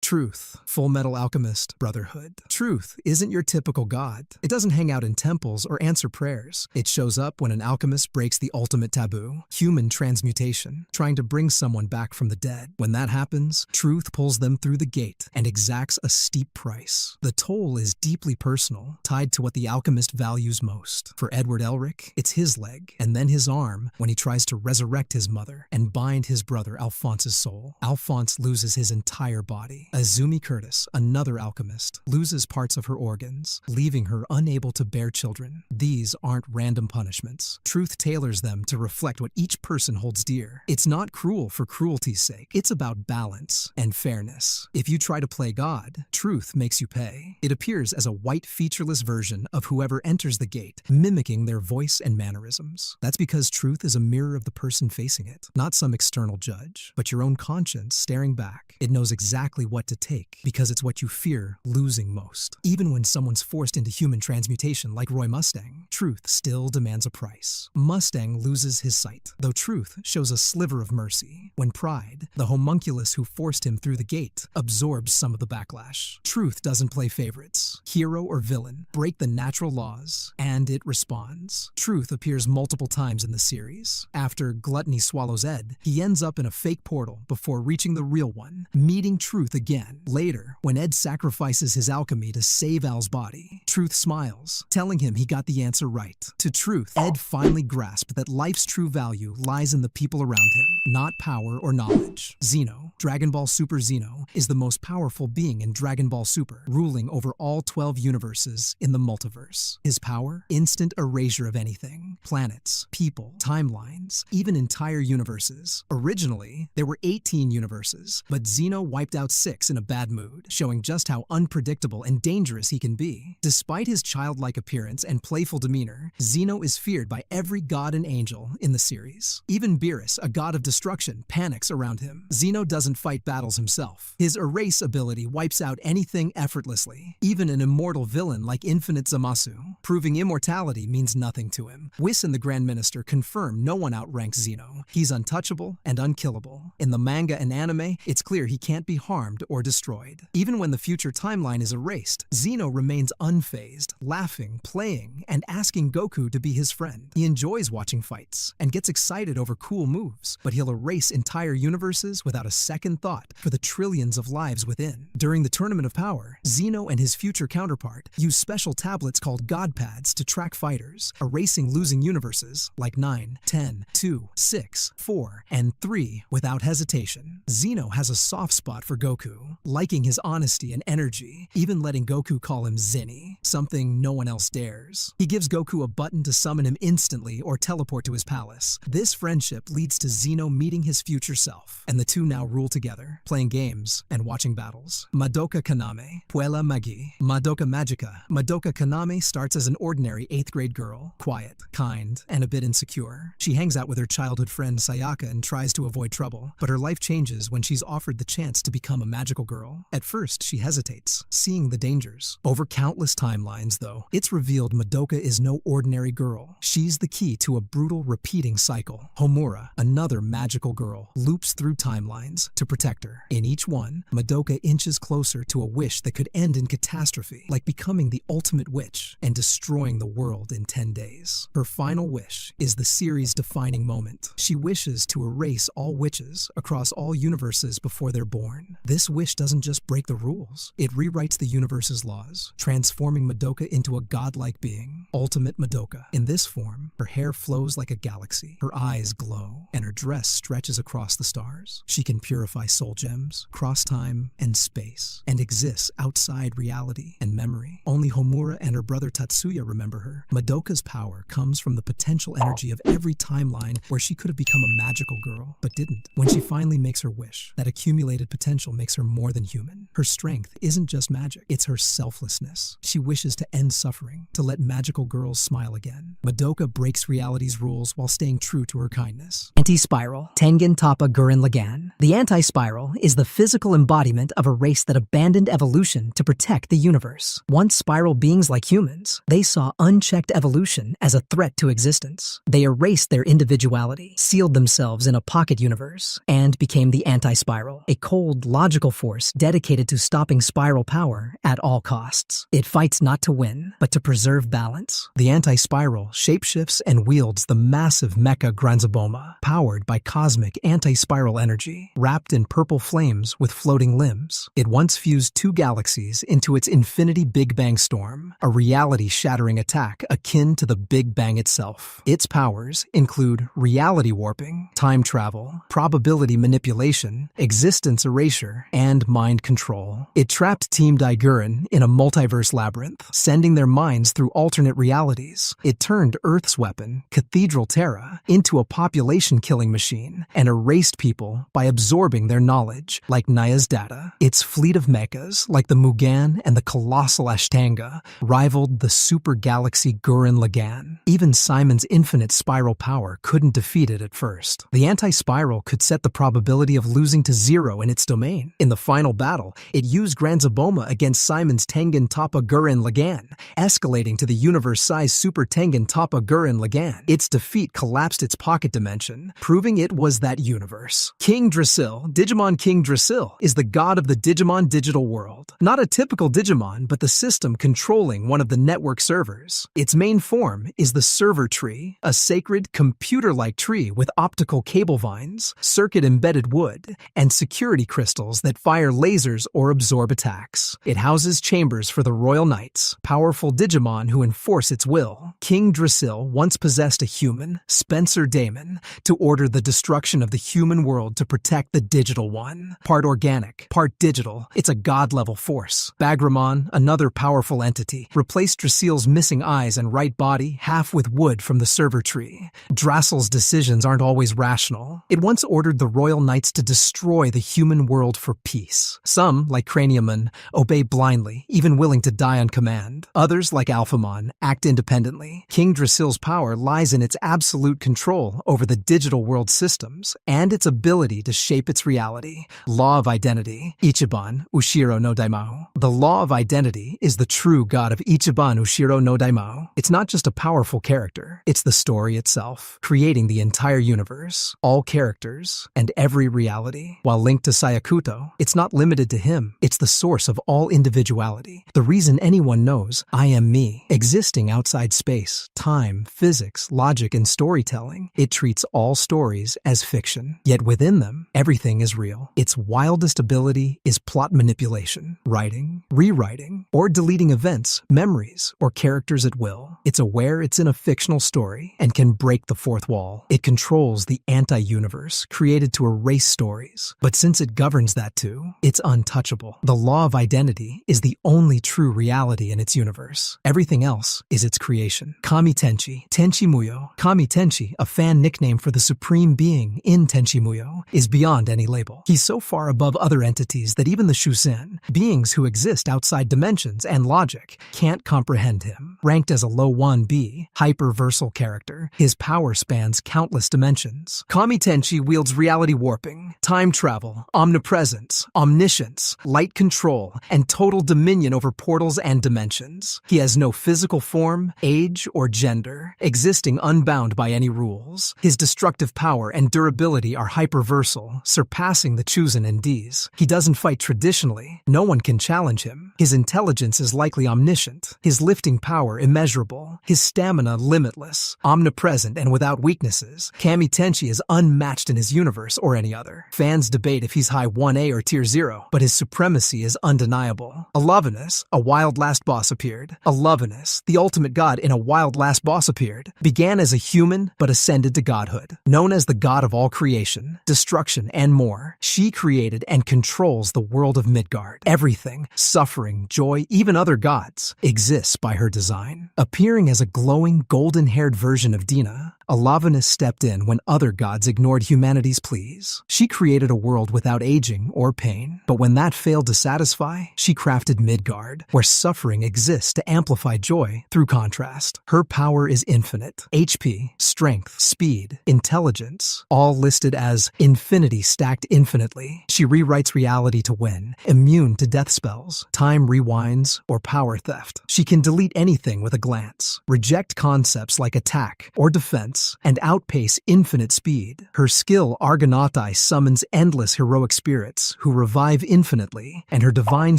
Truth, Full Metal Alchemist Brotherhood. Truth isn't your typical god. It doesn't hang out in temples or answer prayers. It shows up when an alchemist breaks the ultimate taboo, human transmutation, trying to bring someone back from the dead. When that happens, Truth pulls them through the gate and exacts a steep price. The toll is deeply personal, tied to what the alchemist values most. For Edward Elric, it's his leg, and then his arm when he tries to resurrect his mother and bind his brother Alphonse's soul. Alphonse loses his entire body. Azumi Curtis, another alchemist, loses parts of her organs, leaving her unable to bear children. These aren't random punishments. Truth tailors them to reflect what each person holds dear. It's not cruel for cruelty's sake. It's about balance and fairness. If you try to play God, Truth makes you pay. It appears as a white, featureless version of whoever enters the gate, mimicking their voice and mannerisms. That's because Truth is a mirror of the person facing it, not some external judge, but your own conscience staring back. It knows exactly what to take, because it's what you fear losing most. Even when someone's forced into human transmutation like Roy Mustang, Truth still demands a price. Mustang loses his sight, though Truth shows a sliver of mercy. When Pride, the homunculus who forced him through the gate, absorbs some of the backlash. Truth doesn't play favorites. Hero or villain break the natural laws, and it responds. Truth appears multiple times in the series. After Gluttony swallows Ed, he ends up in a fake portal before reaching the real one, meeting Truth again. Later, when Ed sacrifices his alchemy to save Al's body, Truth smiles, telling him he got the answer right. To Truth, Ed finally grasped that life's true value lies in the people around him, not power or knowledge. Xeno, Dragon Ball Super Xeno, is the most powerful being in Dragon Ball Super, ruling over all 12 universes in the multiverse. His power? Instant erasure of anything. Planets, people, timelines, even entire universes. Originally, there were 18 universes, but Xeno wiped out 6 in a bad mood, showing just how unpredictable and dangerous he can be. Despite his childlike appearance and playful demeanor, Xeno is feared by every god and angel in the series. Even Beerus, a god of destruction, panics around him. Xeno doesn't fight battles himself. His erase ability wipes out anything effortlessly, even an immortal villain like Infinite Zamasu. Proving immortality means nothing to him. Whis and the Grand Minister confirm no one outranks Xeno. He's untouchable and unkillable. In the manga and anime, it's clear he can't be harmed or destroyed. Even when the future timeline is erased, Xeno remains unfazed, laughing, playing, and asking Goku to be his friend. He enjoys watching fights and gets excited over cool moves, but he'll erase entire universes without a second thought for the trillions of lives within. During the Tournament of Power, Xeno and his future counterpart use special tablets called God Pads to track fighters, erasing losing universes like 9, 10, 2, 6, 4, and 3 without hesitation. Xeno has a soft spot for Goku, liking his honesty and energy, even letting Goku call him Zinny, something no one else dares. He gives Goku a button to summon him instantly or teleport to his palace. This friendship leads to Xeno meeting his future self, and the two now rule together, playing games and watching battles. Madoka Kaname, Puella Magi, Madoka Magica. Madoka Kaname starts as an ordinary 8th grade girl, quiet, kind, and a bit insecure. She hangs out with her childhood friend Sayaka and tries to avoid trouble, but her life changes when she's offered the chance to become a magical girl. At first, she hesitates, seeing the dangers. Over countless timelines, though, it's revealed Madoka is no ordinary girl. She's the key to a brutal, repeating cycle. Homura, another magical girl, loops through timelines to protect her. In each one, Madoka inches closer to a wish that could end in catastrophe, like becoming the ultimate witch and destroying the world in 10 days. Her final wish is the series' defining moment. She wishes to erase all witches across all universes before they're born. This wish doesn't just break the rules, it rewrites the universe's laws, transforming Madoka into a godlike being, Ultimate Madoka. In this form, her hair flows like a galaxy, her eyes glow, and her dress stretches across the stars. She can purify soul gems, cross time and space, and exists outside reality and memory. Only Homura and her brother Tatsuya remember her. Madoka's power comes from the potential energy of every timeline where she could have become a magical girl, but didn't. When she finally makes her wish, that accumulated potential makes her more than human. Her strength isn't just magic, it's her selflessness. She wishes to end suffering, to let magical girls smile again. Madoka breaks reality's rules while staying true to her kindness. Anti-Spiral, Tengen Toppa Gurren Lagann. The Anti-Spiral is the physical embodiment of a race that abandoned evolution to protect the universe. Once spiral beings like humans, they saw unchecked evolution as a threat to existence. They erased their individuality, sealed themselves in a pocket universe, and became the Anti-Spiral, a cold, logical force dedicated to stopping spiral power at all costs. It fights not to win, but to preserve balance. The Anti-Spiral shapeshifts and wields the massive mecha Granzaboma, powered by cosmic anti-spiral energy, wrapped in purple flames with floating limbs. It once fused two galaxies into its infinity Big Bang storm, a reality-shattering attack akin to the Big Bang itself. Its powers include reality warping, time travel, probability manipulation, existence erasure, and mind control. It trapped Team Daiguren in a multiverse labyrinth, sending their minds through alternate realities. It turned Earth's weapon, Cathedral Terra, into a population-killing machine and erased people by absorbing their knowledge, like Naya's data. Its fleet of mechas, like the Mugen and the colossal Ashtanga, rivaled the super galaxy Gurren Lagann. Even Simon's infinite spiral power couldn't defeat it at first. The Anti-Spiral could set the probability of losing to zero in its domain. In the final battle, it used Granzaboma against Simon's Tengen Toppa Gurren Lagann, escalating to the universe-sized Super Tengen Toppa Gurren Lagann. Its defeat collapsed its pocket dimension, proving it was that universe. King Drasil, Digimon King Drasil, is the god of the Digimon digital world. Not a typical Digimon, but the system controlling one of the network servers. Its main form is the server tree, a sacred, computer-like tree with optical cable vines, circuit-embedded wood, and security crystals that fire lasers or absorb attacks. It houses chambers for the Royal Knights, powerful Digimon who enforce its will. King Drasil once possessed a human, Spencer Damon, to order the destruction of the human world to protect the digital one. Part organic, part digital, it's a god-level force. Bagramon, another powerful entity, replaced Drasil's missing eyes and right body half with wood from the server tree. Drasil's decisions aren't always rational. It once ordered the Royal Knights to destroy the human world for peace. Some, like Craniumon, obey blindly, even willing to die on command. Others, like Alphamon, act independently. King Drasil's power lies in its absolute control over the digital world systems and its ability to shape its reality. Law of Identity, Ichiban Ushiro no Daimao. The law of identity is the true god of Ichiban Ushiro no Daimao. It's not just a powerful character, it's the story itself, creating the entire universe, all characters, and every reality. While linked to Sayakuto, it's not limited to him, it's the source of all individuality, the reason anyone knows I am me. Existing outside space, time, physics, logic, and storytelling, it treats all stories as fiction. Yet within them, everything is real. Its wildest ability is plot manipulation, writing, rewriting, or deleting events, memories, or characters at will. It's aware it's in a fictional story and can break the fourth wall. It controls the anti-universe created to erase stories. But since it governs that too, it's untouchable. The law of identity is the only true reality in its universe. Everything else is its creation. Kami Tenchi, Tenchi Muyo. Kami Tenchi, a fan nickname for the supreme being in Tenchi Muyo, is beyond any label. He's so far above other entities that even the Shusen, beings who exist outside dimensions and logic, can't comprehend him. Ranked as a low 1B, hyperversal character, his power spans countless dimensions. Kami Tenchi wields reality warping, time travel, omnipresence, omniscience, light control, and total dominion over portals and dimensions. He has no physical form, age, or gender, existing unbound by any rules. His destructive power and durability are hyperversal, surpassing the Chosen in D's. He doesn't fight traditionally. No one can challenge him. His intelligence is likely omniscient, his lifting power immeasurable, his stamina limitless, omnipresent and without weaknesses. Kami Tenchi is unmatched in his universe or any other. Fans debate if he's high 1A or tier 0, but his supremacy is undeniable. Alavanus, a wild last boss appeared. Alavanus, the ultimate god in a wild last boss appeared, began as a human but ascended to godhood. Known as the god of all creation, destruction, and more, she created and controls the world of Midgard. Everything, suffering, joy, even other gods, exists by her design. Appearing as a glowing, golden-haired version of Dina, Alavanus stepped in when other gods ignored humanity's pleas. She created a world without aging or pain, but when that failed to satisfy, she crafted Midgard, where suffering exists to amplify joy through contrast. Her power is infinite. HP, strength, speed, intelligence, all listed as infinity stacked infinitely. She rewrites reality to win, immune to death spells, time rewinds, or power theft. She can delete anything with a glance, reject concepts like attack or defense, and outpace infinite speed. Her skill Argonautai summons endless heroic spirits who revive infinitely, and her divine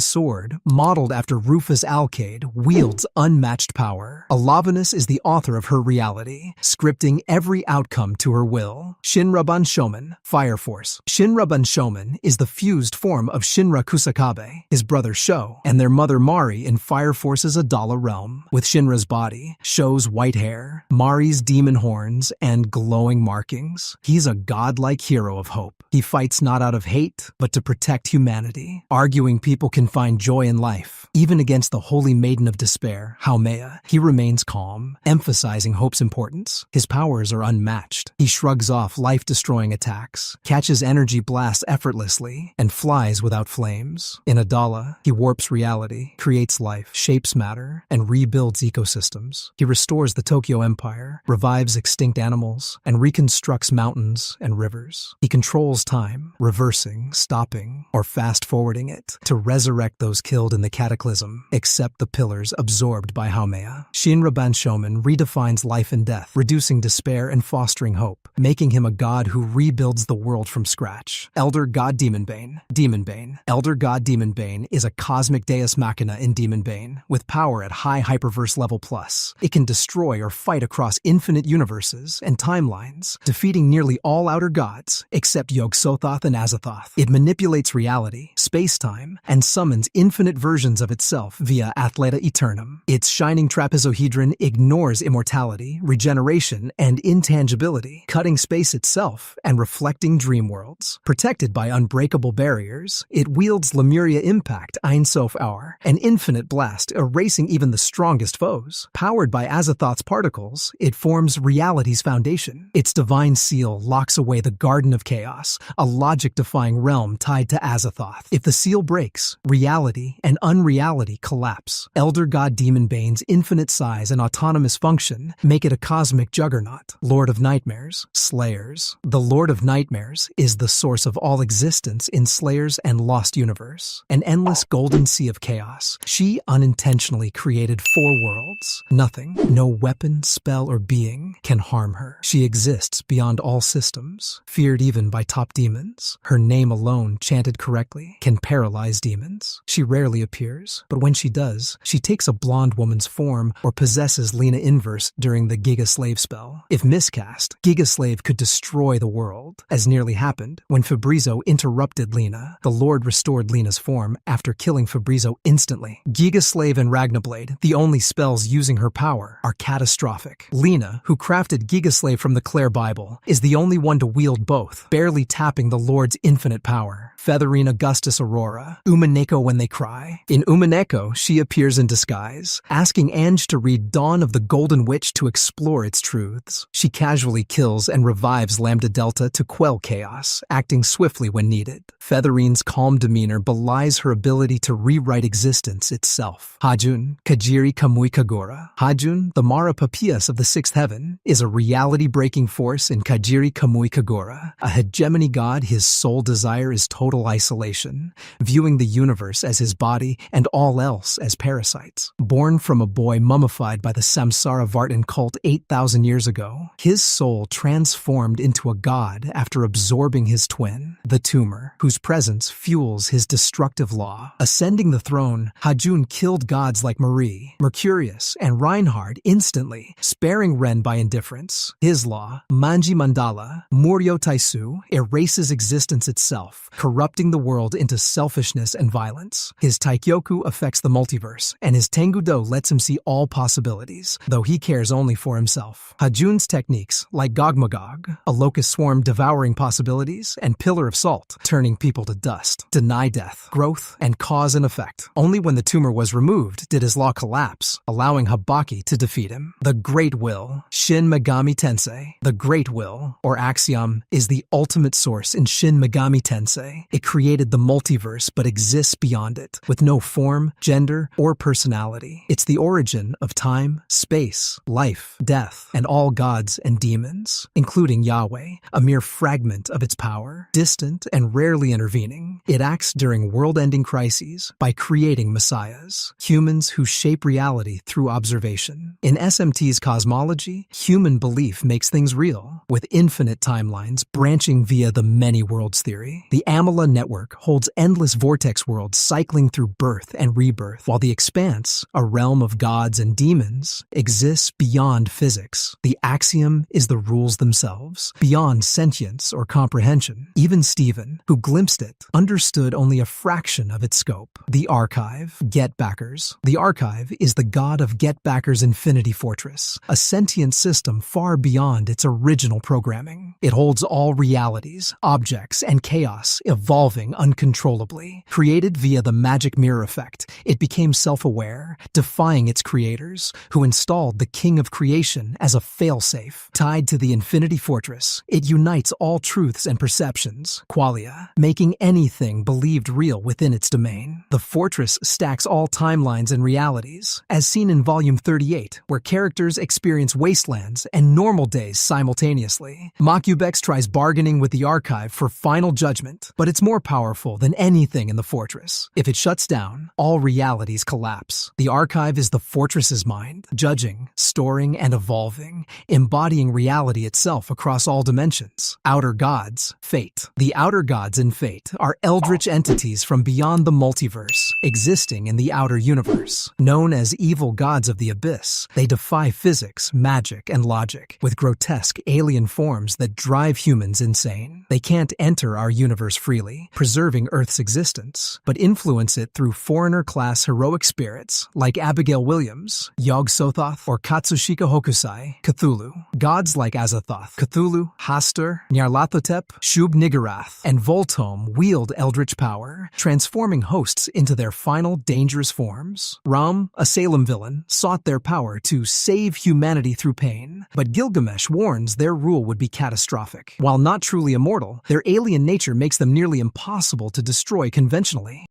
sword, modeled after Rufus Alcade, wields unmatched power. Alavanus is the author of her reality, scripting every outcome to her will. Shinra Banshomen, Fire Force. Shinra Banshomen is the fused form of Shinra Kusakabe, his brother Sho, and their mother Mari in Fire Force's Adala realm. With Shinra's body, Sho's white hair, Mari's demon horns, and glowing markings, he's a godlike hero of hope. He fights not out of hate, but to protect humanity, arguing people can find joy in life. Even against the holy maiden of despair, Haumea, he remains calm, emphasizing hope's importance. His powers are unmatched. He shrugs off life-destroying attacks, catches energy blasts effortlessly, and flies without flames. In Adala, he warps reality, creates life, shapes matter, and rebuilds ecosystems. He restores the Tokyo Empire, revives extinct animals, and reconstructs mountains and rivers. He controls time, reversing, stopping, or fast-forwarding it to resurrect those killed in the cataclysm, except the pillars absorbed by Haumea. Shinra Banshomen redefines life and death, reducing despair and fostering hope, making him a god who rebuilds the world from scratch. Elder God Demonbane. Demonbane. Elder God Demonbane is a cosmic deus machina in Demonbane, with power at high hyperverse level plus. It can destroy or fight across infinite universes and timelines, defeating nearly all outer gods, except Yog-Sothoth and Azathoth. It manipulates reality, space-time, and summons infinite versions of itself via Athleta Eternum. Its shining trapezohedron ignores immortality, regeneration, and intangibility, cutting space itself and reflecting dream worlds. Protected by unbreakable barriers, it wields Lemuria Impact Ein Sof Hour, an infinite blast erasing even the strongest foes. Powered by Azathoth's particles, it forms reality's foundation. Its divine seal locks away the Garden of Chaos, a logic-defying realm tied to Azathoth. If the seal breaks, reality and unreality collapse. Elder God Demonbane's infinite size and autonomous function make it a cosmic juggernaut. Lord of Nightmares, Slayers. The Lord of Nightmares is the source of all existence in Slayers and Lost Universe, an endless golden sea of chaos. She unintentionally created 4 worlds. Nothing, no weapon, spell, or being can harm her. She exists beyond all systems, feared even by top demons. Her name alone, chanted correctly, can paralyze demons. She rarely appears, but when she does, she takes a blonde woman's form or possesses Lena Inverse during the Giga Slave spell. If miscast, Giga Slave could destroy the world, as nearly happened when Fabrizo interrupted Lena. The Lord restored Lena's form after killing Fabrizo instantly. Giga Slave and Ragnablade, the only spells using her power, are catastrophic. Lena, who crafted Giga Slave from the Clare Bible, is the only one to wield both, barely tapping the Lord's infinite power. Featherine Augustus Aurora, Umaneko when they cry. In Umaneko, she appears in disguise, asking Ange to read Dawn of the Golden Witch to explore its truths. She casually kills and revives Lambda Delta to quell chaos, acting swiftly when needed. Featherine's calm demeanor belies her ability to rewrite existence itself. Hajun, Kajiri Kamui Kagura. Hajun, the Mara Papias of the Sixth Heaven, is a reality-breaking force in Kajiri Kamui Kagura. A hegemony god, his sole desire is total isolation, viewing the universe as his body and all else as parasites. Born from a boy mummified by the Samsara Vartan cult 8,000 years ago, his soul transformed into a god after absorbing his twin, the tumor, whose presence fuels his destructive law. Ascending the throne, Hajun killed gods like Marie, Mercurius, and Reinhard instantly, sparing Ren by indifference. His law, Manji Mandala, Muryo Taisu, erases existence itself, corrupting the world into selfishness and violence. His Taikyoku Tengu affects the multiverse, and his Tengu-Do lets him see all possibilities, though he cares only for himself. Hajun's techniques, like Gogmagog, a locust swarm devouring possibilities, and Pillar of Salt, turning people to dust, deny death, growth, and cause and effect. Only when the tumor was removed did his law collapse, allowing Habaki to defeat him. The Great Will, Shin Megami Tensei. The Great Will, or Axiom, is the ultimate source in Shin Megami Tensei. It created the multiverse but exists beyond it, with no form, gender, or personality. It's the origin of time, space, life, death, and all gods and demons, including Yahweh, a mere fragment of its power, distant and rarely intervening. It acts during world-ending crises by creating messiahs, humans who shape reality through observation. In SMT's cosmology, human belief makes things real, with infinite timelines branching via the many worlds theory. The Amala network holds endless vortex worlds cycling through birth and rebirth, while the Expanse, a realm of gods and demons, exists beyond physics. The Axiom is the rules themselves, beyond sentience or comprehension. Even Stephen, who glimpsed it, understood only a fraction of its scope. The Archive, Get Backers. The Archive is the god of Get Backers' Infinity Fortress, a sentient system far beyond its original programming. It holds all realities, objects, and chaos evolving uncontrollably. Created via the magic mirror effect, it became self-aware, defying its creators, who installed the King of Creation as a failsafe. Tied to the Infinity Fortress, it unites all truths and perceptions, qualia, making anything believed real within its domain. The fortress stacks all timelines and realities, as seen in Volume 38, where characters experience wastelands and normal days simultaneously. Makubex tries bargaining with the Archive for final judgment, but it's more powerful than anything in the fortress. If it shuts down, all realities collapse. The Archive is the fortress's mind, judging, storing, and evolving, embodying reality itself across all dimensions. Outer Gods, Fate. The Outer Gods in Fate are eldritch entities from beyond the multiverse, existing in the outer universe. Known as evil gods of the abyss, they defy physics, magic, and logic, with grotesque alien forms that drive humans insane. They can't enter our universe freely, preserving Earth's existence, but influence it through foreigner-class heroic spirits like Abigail Williams, Yog-Sothoth, or Katsushika Hokusai, Cthulhu. Gods like Azathoth, Cthulhu, Hastur, Nyarlathotep, Shub-Niggurath, and Voltome wield eldritch power, transforming hosts into their final dangerous forms. Ram, a Salem villain, sought their power to save humanity through pain, but Gilgamesh warns their rule would be catastrophic. While not truly immortal, their alien nature makes them nearly impossible to destroy conventionally.